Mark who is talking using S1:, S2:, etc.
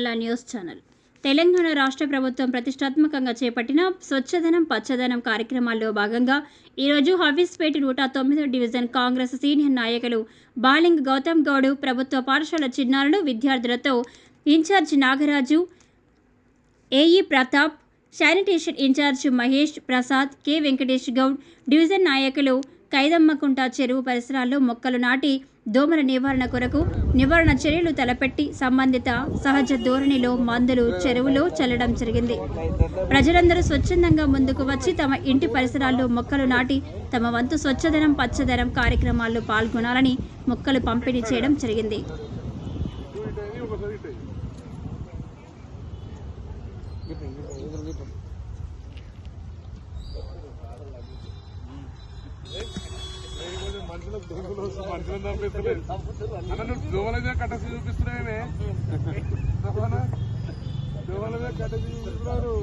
S1: జిల్లా news channel. Telangana రాష్ట్ర ప్రభుత్వం ప్రతిష్టాత్మకంగా చేపట్టిన స్వచ్ఛదనం పచ్చదనం కార్యక్రమాల్లో భాగంగా ఈరోజు హఫీజ్పేట 109వ డివిజన్ కాంగ్రెస్ సీనియర్ నాయకులు బాలింగ్ గౌతమ్ గౌడ్ ప్రభుత్వ పాఠశాల చిన్నారులు విద్యార్థులతో in charge Nagaraju, AE Pratap, sanitation in charge Mahesh Prasad, K Venkatesh Goud, division నాయకులు కైదమ్మకుంట చెరువు పరిసరాల్లో మొక్కలు నాటి దోమల నివారణ కొరకు నివారణ చర్యలు తలపెట్టి సంబంధిత సహజ ధోరణిలో మందులు చెరువులో చల్లడం జరిగింది. ప్రజలందరూ స్వచ్ఛందంగా ముందుకు వచ్చి తమ ఇంటి పరిసరాల్లో మొక్కలు నాటి తమ వంతు స్వచ్ఛదనం పచ్చదనం కార్యక్రమాల్లో పాల్గొనాలని మొక్కలు పంపిణీ చేయడం జరిగింది.
S2: దోమలదే కట్టసి చూపిస్తున్నాయనే దోమలదే కట్టసి చూపిస్తున్నారు.